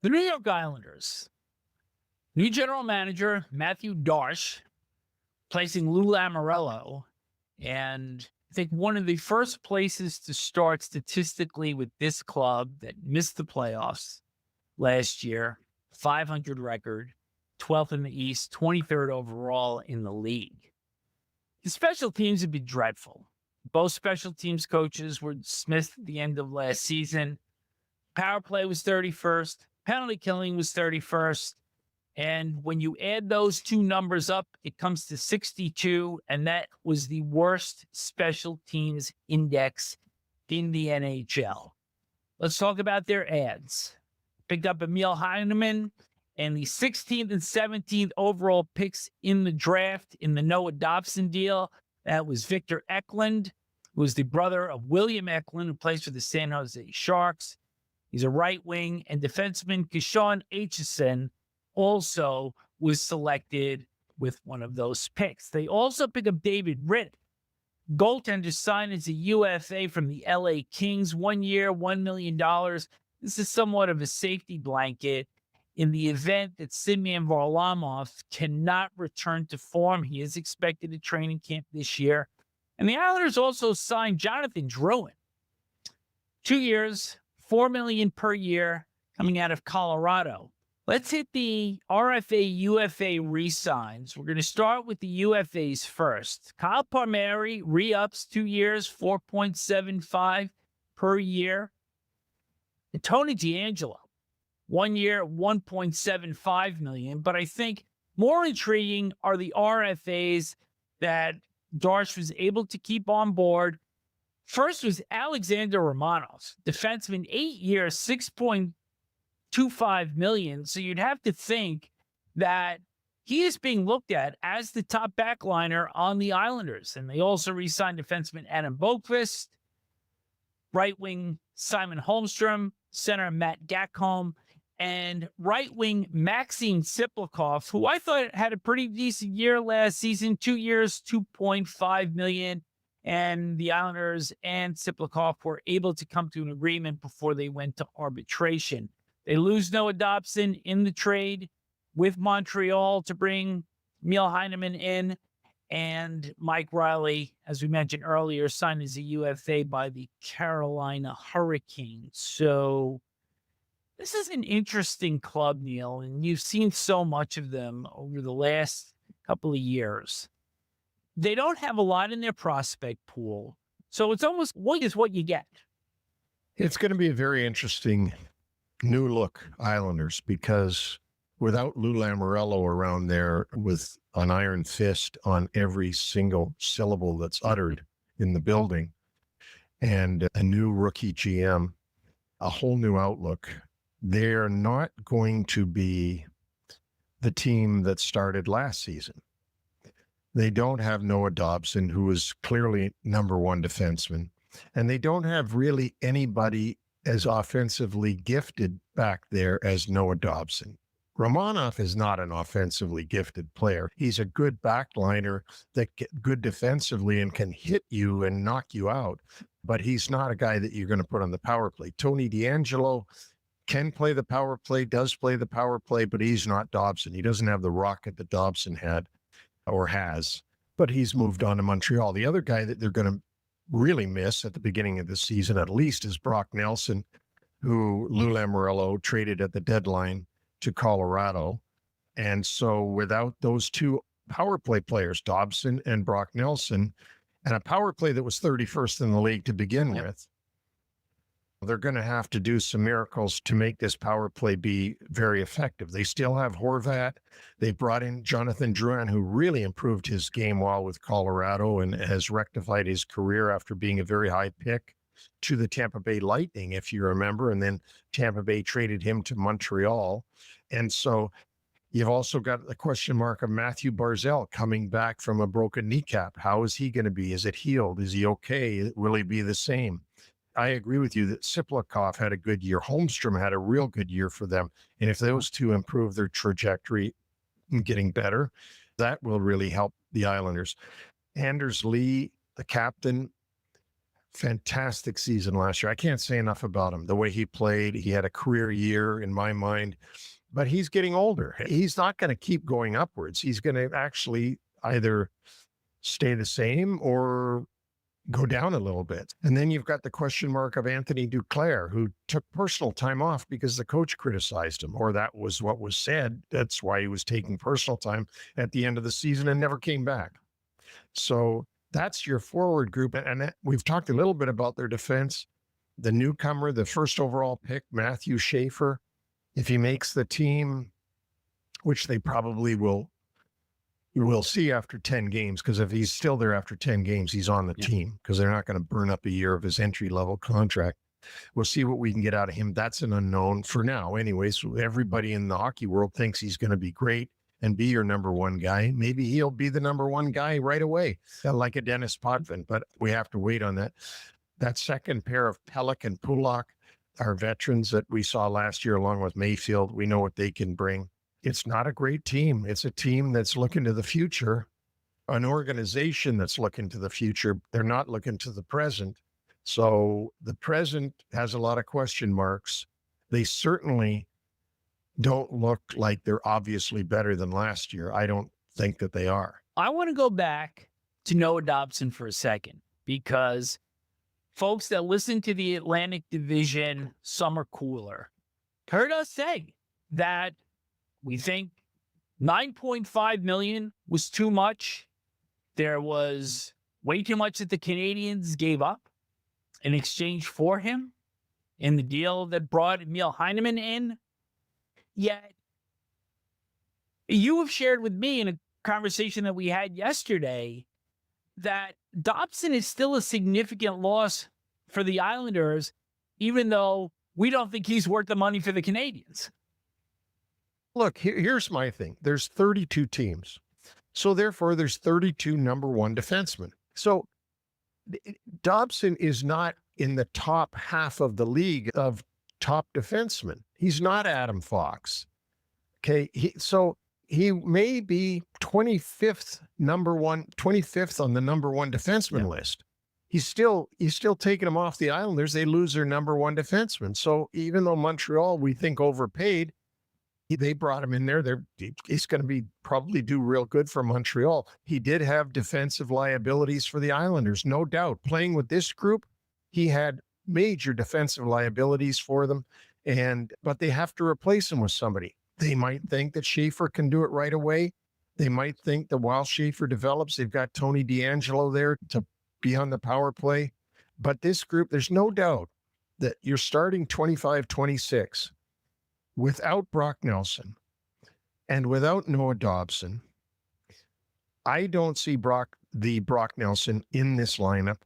The New York Islanders, new general manager Matthew Schaefer, placing Lou Lamoriello, and I think one of the first places to start statistically with this club that missed the playoffs last year, 500 record, 12th in the East, 23rd overall in the league. The special teams would be dreadful. Both special teams coaches were dismissed at the end of last season. Power play was 31st. Penalty killing was 31st. And when you add those two numbers up, it comes to 62. And that was the worst special teams index in the NHL. Let's talk about their ads. Picked up Emil Heineman and the 16th and 17th overall picks in the draft in the Noah Dobson deal. That was Victor Eklund, who was the brother of William Eklund, who plays for the San Jose Sharks. He's a right wing, and defenseman Kishan Aitchison also was selected with one of those picks. They also pick up David Rittich, goaltender signed as a UFA from the LA Kings, 1 year, $1 million. This is somewhat of a safety blanket in the event that Semyon Varlamov cannot return to form. He is expected to training camp this year. And the Islanders also signed Jonathan Drouin. 2 years, $4 million per year, coming out of Colorado. Let's hit the RFA UFA re-signs. We're going to start with the UFAs first. Kyle Palmieri re-ups 2 years, $4.75 per year. And Tony DeAngelo, 1 year, $1.75 million. But I think more intriguing are the RFAs that Darche was able to keep on board. First was Alexander Romanov, defenseman, 8 years, $6.25 million. So you'd have to think that he is being looked at as the top backliner on the Islanders. And they also re-signed defenseman Adam Boqvist, right wing Simon Holmstrom, center Matt Gakholm, and right wing Maxim Siplikov, who I thought had a pretty decent year last season, 2 years, $2.5 million. And the Islanders and Siplikov were able to come to an agreement before they went to arbitration. They lose Noah Dobson in the trade with Montreal to bring Emil Heineman in. And Mike Riley, as we mentioned earlier, signed as a UFA by the Carolina Hurricanes. So this is an interesting club, Neil, and you've seen so much of them over the last couple of years. They don't have a lot in their prospect pool. So it's almost what is what you get. It's going to be a very interesting new look Islanders, because without Lou Lamoriello around there with an iron fist on every single syllable that's uttered in the building, and a new rookie GM, a whole new outlook, they're not going to be the team that started last season. They don't have Noah Dobson, who is clearly number one defenseman, and they don't have really anybody as offensively gifted back there as Noah Dobson. Romanov is not an offensively gifted player. He's a good backliner that get good defensively and can hit you and knock you out, but he's not a guy that you're going to put on the power play. Tony DeAngelo can play the power play, does play the power play, but he's not Dobson. He doesn't have the rocket that Dobson had or has, but he's moved on to Montreal. The other guy that they're going to really miss at the beginning of the season, at least, is Brock Nelson, who Lou Lamoriello traded at the deadline to Colorado. And so without those two power play players, Dobson and Brock Nelson, and a power play that was 31st in the league to begin with, they're going to have to do some miracles to make this power play be very effective. They still have Horvat. They brought in Jonathan Drouin, who really improved his game while with Colorado and has rectified his career after being a very high pick to the Tampa Bay Lightning, if you remember. And then Tampa Bay traded him to Montreal. And so you've also got the question mark of Matthew Barzal coming back from a broken kneecap. How is he going to be? Is it healed? Is he okay? Will he be the same? I agree with you that Siplikov had a good year. Holmstrom had a real good year for them. And if those two improve their trajectory in getting better, that will really help the Islanders. Anders Lee, the captain, fantastic season last year. I can't say enough about him. The way he played, he had a career year in my mind, but he's getting older. He's not going to keep going upwards. He's going to actually either stay the same or go down a little bit. And then you've got the question mark of Anthony Duclair, who took personal time off because the coach criticized him, or that was what was said. That's why he was taking personal time at the end of the season and never came back. So that's your forward group. And we've talked a little bit about their defense. The newcomer, the first overall pick, Matthew Schaefer, if he makes the team, which they probably will, we'll see after 10 games, because if he's still there after 10 games, he's on the team, because they're not going to burn up a year of his entry-level contract. We'll see what we can get out of him. That's an unknown for now. Anyways, everybody in the hockey world thinks he's going to be great and be your number one guy. Maybe he'll be the number one guy right away, like a Dennis Potvin, but we have to wait on that. That second pair of Pelech and Pulak are veterans that we saw last year along with Mayfield. We know what they can bring. It's not a great team. It's a team that's looking to the future, an organization that's looking to the future. They're not looking to the present. So the present has a lot of question marks. They certainly don't look like they're obviously better than last year. I don't think that they are. I want to go back to Noah Dobson for a second, because folks that listen to the Atlantic Division Summer Cooler heard us say that we think $9.5 million was too much. There was way too much that the Canadians gave up in exchange for him in the deal that brought Emil Heineman in. Yet, you have shared with me in a conversation that we had yesterday that Dobson is still a significant loss for the Islanders, even though we don't think he's worth the money for the Canadians. Look, here's my thing. There's 32 teams. So therefore, there's 32 number one defensemen. So Dobson is not in the top half of the league of top defensemen. He's not Adam Fox. Okay. So he may be 25th on the number one defenseman list. He's still taking them off the Islanders. They lose their number one defenseman. So even though Montreal, we think overpaid, they brought him in there. He's going to probably do real good for Montreal. He did have defensive liabilities for the Islanders, no doubt. Playing with this group, he had major defensive liabilities for them, but they have to replace him with somebody. They might think that Schaefer can do it right away. They might think that while Schaefer develops, they've got Tony DeAngelo there to be on the power play. But this group, there's no doubt that you're starting 25-26 without Brock Nelson and without Noah Dobson. I don't see Brock Nelson in this lineup,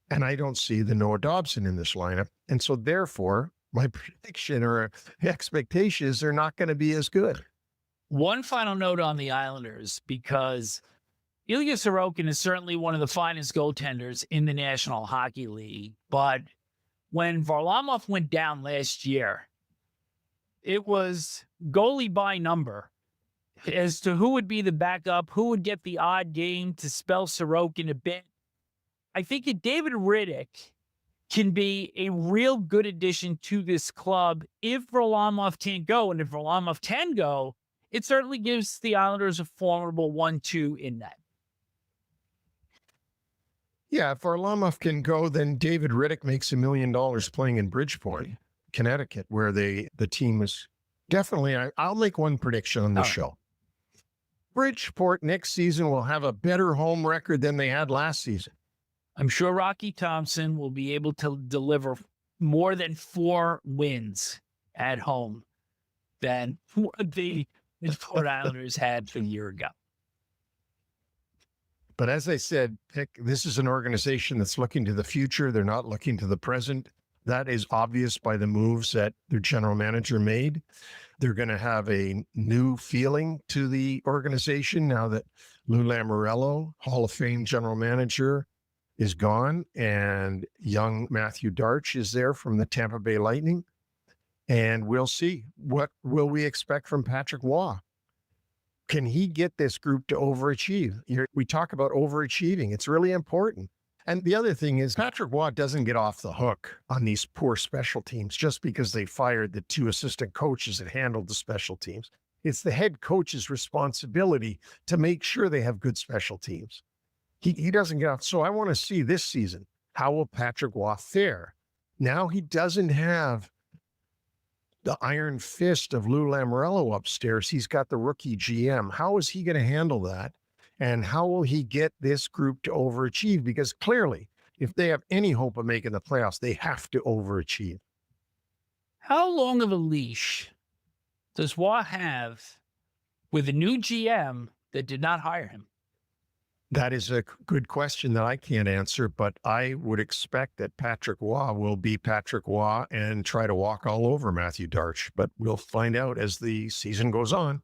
and I don't see the Noah Dobson in this lineup. And so therefore, my prediction or expectation is they're not going to be as good. One final note on the Islanders, because Ilya Sorokin is certainly one of the finest goaltenders in the National Hockey League. But when Varlamov went down last year, it was goalie by number as to who would be the backup, who would get the odd game to spell Sorokin a bit. I think that David Rittich can be a real good addition to this club if Varlamov can't go. And if Varlamov can go, it certainly gives the Islanders a formidable 1-2 in that. Yeah, if Varlamov can go, then David Rittich makes $1 million playing in Bridgeport, Connecticut, where the team is definitely, I'll make one prediction on this show. Bridgeport next season will have a better home record than they had last season. I'm sure Rocky Thompson will be able to deliver more than 4 wins at home than the Port Islanders had a year ago. But as I said, this is an organization that's looking to the future. They're not looking to the present. That is obvious by the moves that their general manager made. They're going to have a new feeling to the organization now that Lou Lamoriello, Hall of Fame general manager, is gone, and young Matthew Darche is there from the Tampa Bay Lightning. And we'll see. What will we expect from Patrick Waugh? Can he get this group to overachieve? We talk about overachieving. It's really important. And the other thing is Patrick Waugh doesn't get off the hook on these poor special teams just because they fired the 2 assistant coaches that handled the special teams. It's the head coach's responsibility to make sure they have good special teams. He doesn't get off. So I want to see this season, how will Patrick Waugh fare? Now he doesn't have the iron fist of Lou Lamoriello upstairs. He's got the rookie GM. How is he going to handle that? And how will he get this group to overachieve? Because clearly, if they have any hope of making the playoffs, they have to overachieve. How long of a leash does Waugh have with a new GM that did not hire him? That is a good question that I can't answer, but I would expect that Patrick Waugh will be Patrick Waugh and try to walk all over Matthew Darche. But we'll find out as the season goes on.